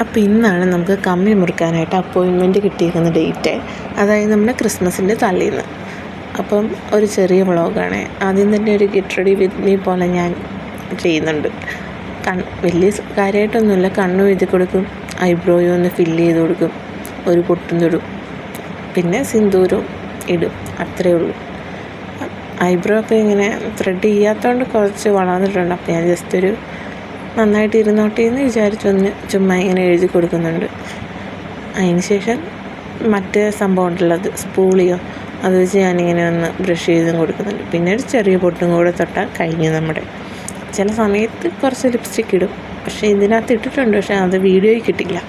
അപ്പോൾ ഇന്നാണ് നമുക്ക് കമ്മി മുറുക്കാനായിട്ട് അപ്പോയിൻമെൻറ്റ് കിട്ടിയിരിക്കുന്ന ഡേറ്റ്. അതായത് നമ്മുടെ ക്രിസ്മസിൻ്റെ തലേന്ന്. അപ്പം ഒരു ചെറിയ വ്ളോഗാണ്. ആദ്യം തന്നെ ഒരു ഗെറ്റ് റെഡി വിത്ത് മീ പോലെ ഞാൻ ചെയ്യുന്നുണ്ട്. വലിയ കാര്യമായിട്ടൊന്നുമില്ല. കണ്ണും എഴുതി കൊടുക്കും, ഐബ്രോയും ഒന്ന് ഫില്ല് ചെയ്ത് കൊടുക്കും, ഒരു പൊട്ടും തൊടും, പിന്നെ സിന്ദൂരവും ഇടും, അത്രയേ ഉള്ളൂ. ഐബ്രോ ഒക്കെ ഇങ്ങനെ ത്രെഡ് ചെയ്യാത്തതുകൊണ്ട് കുറച്ച് വളർന്നിട്ടുണ്ട്. അപ്പോൾ ഞാൻ ജസ്റ്റ് ഒരു നന്നായിട്ട് ഇരുന്നോട്ടെ എന്ന് വിചാരിച്ചൊന്ന് ചുമ്മാ ഇങ്ങനെ എഴുതി കൊടുക്കുന്നുണ്ട്. അതിന് ശേഷം മറ്റേ സംഭവം ഉണ്ടല്ലോ, സ്പൂളിയോ, അത് വെച്ച് ഞാനിങ്ങനെ ഒന്ന് ബ്രഷ് ചെയ്തും കൊടുക്കുന്നുണ്ട്. പിന്നെ ഒരു ചെറിയ പൊട്ടും കൂടെ തൊട്ടാൽ കഴിഞ്ഞു നമ്മുടെ. ചില സമയത്ത് കുറച്ച് ലിപ്സ്റ്റിക് ഇടും, പക്ഷേ ഇതിനകത്ത് ഇട്ടിട്ടുണ്ട്, പക്ഷേ അത് വീഡിയോയിൽ കിട്ടില്ല.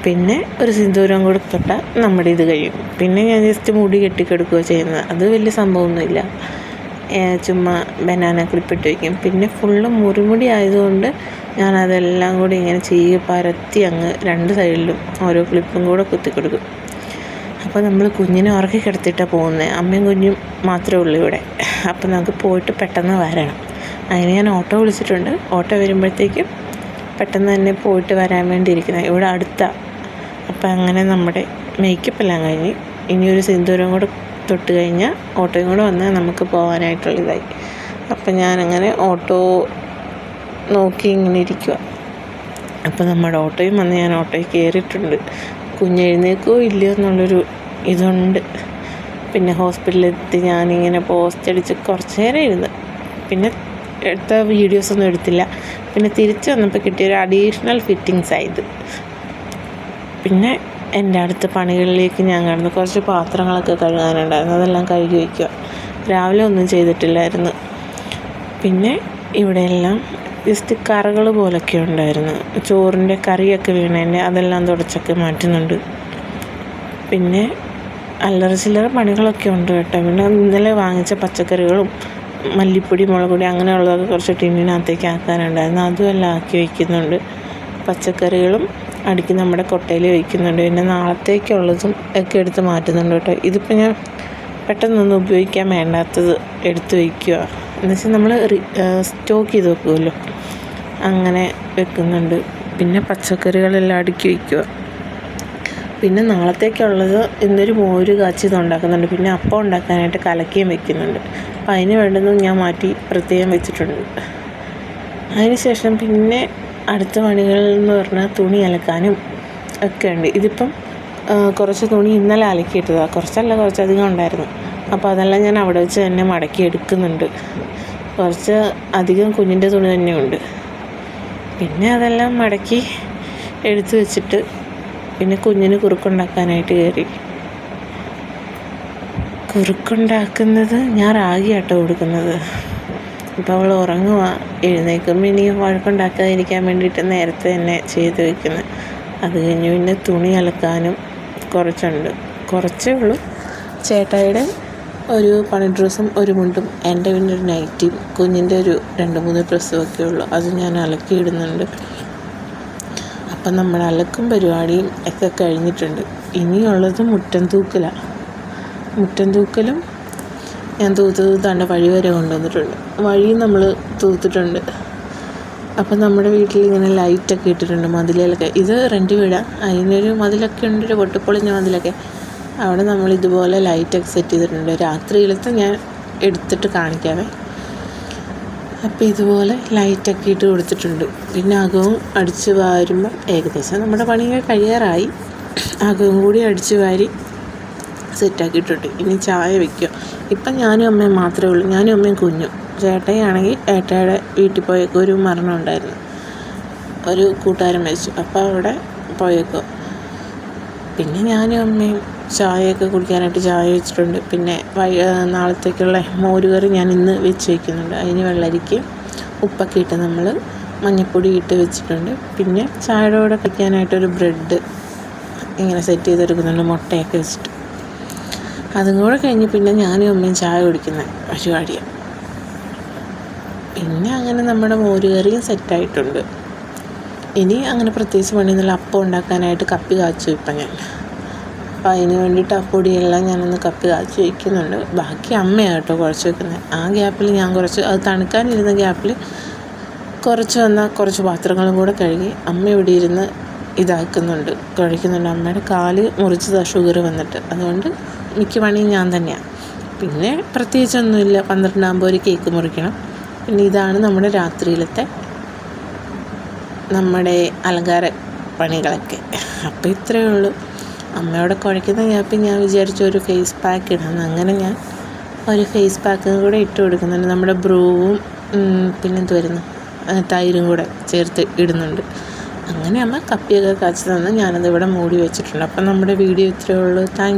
പിന്നെ ഒരു സിന്ദൂരം കൂടെ തൊട്ടാൽ നമ്മുടെ ഇത് കഴിയും. പിന്നെ ഞാൻ ജസ്റ്റ് മുടി കെട്ടിക്കെടുക്കുകയോ ചെയ്യുന്നത്. അത് വലിയ സംഭവമൊന്നുമില്ല. ചുമ്മാ ബനാന ക്ലിപ്പിട്ട് വയ്ക്കും. പിന്നെ ഫുള്ള് മുറിമുടി ആയതുകൊണ്ട് ഞാനതെല്ലാം കൂടി ഇങ്ങനെ പരത്തി അങ്ങ് രണ്ട് സൈഡിലും ഓരോ ക്ലിപ്പും കൂടെ കുത്തിക്കൊടുക്കും. അപ്പോൾ നമ്മൾ കുഞ്ഞിനെ ഉറക്കി കിടത്തിയിട്ടാണ് പോകുന്നത്. അമ്മയും കുഞ്ഞും മാത്രമേ ഉള്ളൂ ഇവിടെ. അപ്പോൾ നമുക്ക് പോയിട്ട് പെട്ടെന്ന് വരണം. അതിന് ഞാൻ ഓട്ടോ വിളിച്ചിട്ടുണ്ട്. ഓട്ടോ വരുമ്പോഴത്തേക്കും പെട്ടെന്ന് തന്നെ പോയിട്ട് വരാൻ വേണ്ടി ഇരിക്കുന്നത്. ഇവിടെ അടുത്താണ്. അപ്പോൾ അങ്ങനെ നമ്മുടെ മേക്കപ്പ് എല്ലാം കഴിഞ്ഞ് ഇനിയൊരു സിന്ദൂരം കൂടെ തൊട്ട് കഴിഞ്ഞാൽ ഓട്ടോയും കൂടെ വന്നാൽ നമുക്ക് പോകാനായിട്ടുള്ളതായി. അപ്പം ഞാനങ്ങനെ ഓട്ടോ നോക്കി ഇങ്ങനെ ഇരിക്കുക. അപ്പോൾ നമ്മുടെ ഓട്ടോയും വന്ന് ഞാൻ ഓട്ടോയിൽ കയറിയിട്ടുണ്ട്. കുഞ്ഞെഴുന്നേൽക്കുകയോ ഇല്ലയോ എന്നുള്ളൊരു ഇതുണ്ട്. പിന്നെ ഹോസ്പിറ്റലിലെത്തി ഞാനിങ്ങനെ പോസ്റ്റ് അടിച്ച് കുറച്ച് നേരം ഇരുന്ന്. പിന്നെ എടുത്ത വീഡിയോസൊന്നും എടുത്തില്ല. പിന്നെ തിരിച്ച് വന്നപ്പോൾ കിട്ടിയൊരു അഡീഷണൽ ഫിറ്റിങ്സ് ആയത്. പിന്നെ എൻ്റെ അടുത്ത പണികളിലേക്ക് ഞാൻ കടന്നു. കുറച്ച് പാത്രങ്ങളൊക്കെ കഴുകാനുണ്ടായിരുന്നു, അതെല്ലാം കഴുകി വയ്ക്കുക. രാവിലെ ഒന്നും ചെയ്തിട്ടില്ലായിരുന്നു. പിന്നെ ഇവിടെയെല്ലാം ജസ്റ്റ് കറകൾ പോലൊക്കെ ഉണ്ടായിരുന്നു. ചോറിൻ്റെ കറിയൊക്കെ വീണതിൻ്റെ അതെല്ലാം തുടച്ചൊക്കെ മാറ്റുന്നുണ്ട്. പിന്നെ അല്ലറ ചില്ലറ പണികളൊക്കെ ഉണ്ട് കേട്ടോ. പിന്നെ ഇന്നലെ വാങ്ങിച്ച പച്ചക്കറികളും മല്ലിപ്പൊടി, മുളക് പൊടി അങ്ങനെയുള്ളതൊക്കെ കുറച്ച് ടിന്നിനകത്തേക്ക് ആക്കാനുണ്ടായിരുന്നു. അതും എല്ലാം ആക്കി വയ്ക്കുന്നുണ്ട്. പച്ചക്കറികളും അടുക്കി നമ്മുടെ കൊട്ടയിൽ വയ്ക്കുന്നുണ്ട്. പിന്നെ നാളത്തേക്കുള്ളതും ഒക്കെ എടുത്ത് മാറ്റുന്നുണ്ട് കേട്ടോ. ഇതിപ്പോൾ ഞാൻ പെട്ടെന്നൊന്നും ഉപയോഗിക്കാൻ വേണ്ടാത്തത് എടുത്ത് വയ്ക്കുക. എന്നുവെച്ചാൽ നമ്മൾ സ്റ്റോക്ക് ചെയ്ത് വെക്കുമല്ലോ, അങ്ങനെ വെക്കുന്നുണ്ട്. പിന്നെ പച്ചക്കറികളെല്ലാം അടുക്കി വയ്ക്കുക. പിന്നെ നാളത്തേക്കുള്ളത് ഇന്നൊരു മോര് കാച്ചിയത് ഉണ്ടാക്കുന്നുണ്ട്. പിന്നെ അപ്പം ഉണ്ടാക്കാനായിട്ട് കലക്കിയും വെക്കുന്നുണ്ട്. അപ്പം അതിന് വേണ്ടതും ഞാൻ മാറ്റി പ്രത്യേകം വെച്ചിട്ടുണ്ട്. അതിന് ശേഷം പിന്നെ അടുത്ത പണികളെന്ന് പറഞ്ഞാൽ തുണി അലക്കാനും ഒക്കെ ഉണ്ട്. ഇതിപ്പം കുറച്ച് തുണി ഇന്നലെ അലക്കിയിട്ടതാണ്. കുറച്ചധികം ഉണ്ടായിരുന്നു. അപ്പോൾ അതെല്ലാം ഞാൻ അവിടെ വെച്ച് തന്നെ മടക്കി എടുക്കുന്നുണ്ട്. കുറച്ച് അധികം കുഞ്ഞിൻ്റെ തുണി തന്നെയുണ്ട്. പിന്നെ അതെല്ലാം മടക്കി എടുത്ത് വെച്ചിട്ട് പിന്നെ കുഞ്ഞിന് കുറുക്കുണ്ടാക്കാനായിട്ട് കയറി. കുറുക്കുണ്ടാക്കുന്നത് ഞാൻ റാഗിയാട്ടോ കൊടുക്കുന്നത്. ഇപ്പോൾ അവൾ ഉറങ്ങുക. എഴുന്നേൽക്കുമ്പോൾ ഇനി വഴക്കുണ്ടാക്കാതിരിക്കാൻ വേണ്ടിയിട്ട് നേരത്തെ തന്നെ ചെയ്ത് വയ്ക്കുന്നത്. അത് കഴിഞ്ഞ് പിന്നെ തുണി അലക്കാനും കുറച്ചുണ്ട്. കുറച്ചേ ഉള്ളൂ. ചേട്ടായിയുടെ ഒരു പണി ഡ്രസ്സും ഒരു മുണ്ടും, എൻ്റെ പിന്നെ ഒരു നൈറ്റിയും, കുഞ്ഞിൻ്റെ ഒരു 2-3 ഡ്രസ്സും ഒക്കെ ഉള്ളൂ. അത് ഞാൻ അലക്കിയിടുന്നുണ്ട്. അപ്പം നമ്മുടെ അലക്കും പരിപാടിയും ഒക്കെ കഴിഞ്ഞിട്ടുണ്ട്. ഇനിയുള്ളത് മുറ്റം തൂക്കലാണ്. മുറ്റം തൂക്കലും ഞാൻ തൂത്താണ്ട് വഴി വരെ കൊണ്ടുവന്നിട്ടുണ്ട്. വഴി നമ്മൾ തൂത്തിട്ടുണ്ട്. അപ്പം നമ്മുടെ വീട്ടിൽ ഇങ്ങനെ ലൈറ്റൊക്കെ ഇട്ടിട്ടുണ്ട്, മതിലൊക്കെ. ഇത് റെൻ്റ് വീടാണ്. അതിനൊരു മതിലൊക്കെ ഉണ്ട്, ഒരു പൊട്ടിപ്പൊളിഞ്ഞ മതിലൊക്കെ. അവിടെ നമ്മൾ ഇതുപോലെ ലൈറ്റൊക്കെ സെറ്റ് ചെയ്തിട്ടുണ്ട്. രാത്രിയിലത്തെ ഞാൻ എടുത്തിട്ട് കാണിക്കാമേ. അപ്പോൾ ഇതുപോലെ ലൈറ്റൊക്കെ ഇട്ട് കൊടുത്തിട്ടുണ്ട്. പിന്നെ അകവും അടിച്ച് വാരുമ്പോൾ ഏകദേശം നമ്മുടെ പണിയൊക്കെ കഴിയാറായി. അകവും കൂടി അടിച്ച് വാരി സെറ്റാക്കിയിട്ടുണ്ട്. ഇനി ചായ വയ്ക്കുക. ഇപ്പം ഞാനും അമ്മയും മാത്രമേ ഉള്ളൂ. ഞാനും അമ്മയും കുഞ്ഞും. ചേട്ടയാണെങ്കിൽ ഏട്ടയുടെ വീട്ടിൽ പോയേക്കും. ഒരു മരണം ഉണ്ടായിരുന്നു, ഒരു കൂട്ടുകാരൻ മരിച്ചു. അപ്പോൾ അവിടെ പോയേക്കോ. പിന്നെ ഞാനും അമ്മയും ചായയൊക്കെ കുടിക്കാനായിട്ട് ചായ വെച്ചിട്ടുണ്ട്. പിന്നെ നാളത്തേക്കുള്ള മോരുകറി ഞാൻ ഇന്ന് വെച്ച് വയ്ക്കുന്നുണ്ട്. അതിന് വെള്ളരിക്ക് ഉപ്പൊക്കെ ഇട്ട് നമ്മൾ മഞ്ഞൾപ്പൊടി ഇട്ട് വെച്ചിട്ടുണ്ട്. പിന്നെ ചായയുടെ കൂടെ കഴിക്കാനായിട്ടൊരു ബ്രെഡ് ഇങ്ങനെ സെറ്റ് ചെയ്തെടുക്കുന്നുണ്ട്, മുട്ടയൊക്കെ വെച്ചിട്ട്. അതും കൂടെ കഴിഞ്ഞ് പിന്നെ ഞാനും അമ്മയും ചായ കുടിക്കുന്ന പരിപാടിയാണ്. പിന്നെ അങ്ങനെ നമ്മുടെ മോരുകറിയും സെറ്റായിട്ടുണ്ട്. ഇനി അങ്ങനെ പ്രത്യേകിച്ച് പണിയൊന്നുമില്ല. അപ്പം ഉണ്ടാക്കാനായിട്ട് കപ്പി കാച്ചി വയ്പ്പം ഞാൻ. അപ്പോൾ അതിന് വേണ്ടിയിട്ട് ആ പൊടിയെല്ലാം ഞാനൊന്ന് കപ്പി കാച്ചി വയ്ക്കുന്നുണ്ട്. ബാക്കി അമ്മയാണ് കേട്ടോ കുഴച്ച് വെക്കുന്നത്. ആ ഗ്യാപ്പിൽ ഞാൻ കുറച്ച് അത് തണുക്കാനിരുന്ന ഗ്യാപ്പിൽ കുറച്ച് വന്നാൽ കുറച്ച് പാത്രങ്ങളും കൂടെ കഴുകി അമ്മ ഇവിടെ ഇരുന്ന് ഇതാക്കുന്നുണ്ട്, കുഴയ്ക്കുന്നുണ്ട്. അമ്മയുടെ കാല് മുറിച്ചതാണ് ഷുഗർ വന്നിട്ട്, അതുകൊണ്ട് മിക്ക പണിയും ഞാൻ തന്നെയാണ്. പിന്നെ പ്രത്യേകിച്ചൊന്നുമില്ല, 12 ഒരു കേക്ക് മുറിക്കണം. പിന്നെ ഇതാണ് നമ്മുടെ രാത്രിയിലത്തെ നമ്മുടെ അലങ്കാര പണികളൊക്കെ. അപ്പോൾ ഇത്രയേ ഉള്ളൂ. അമ്മയോടെ കുഴയ്ക്കുന്ന ഗ്യാപ്പിൽ ഞാൻ വിചാരിച്ചു ഒരു ഫേസ് പാക്ക് ഇടാമെന്ന്. അങ്ങനെ ഞാൻ ഒരു ഫേസ് പാക്കും കൂടെ ഇട്ട് കൊടുക്കുന്നുണ്ട്. നമ്മുടെ ബ്രൂവും പിന്നെന്ത് വരുന്നു തൈരും കൂടെ ചേർത്ത് ഇടുന്നുണ്ട്. അങ്ങനെ അമ്മ കപ്പിയൊക്കെ കാച്ചി തന്ന് ഞാനതിവിടെ മൂടി വെച്ചിട്ടുണ്ട്. അപ്പം നമ്മുടെ വീഡിയോ ഇത്രയേ ഉള്ളൂ. Thank you.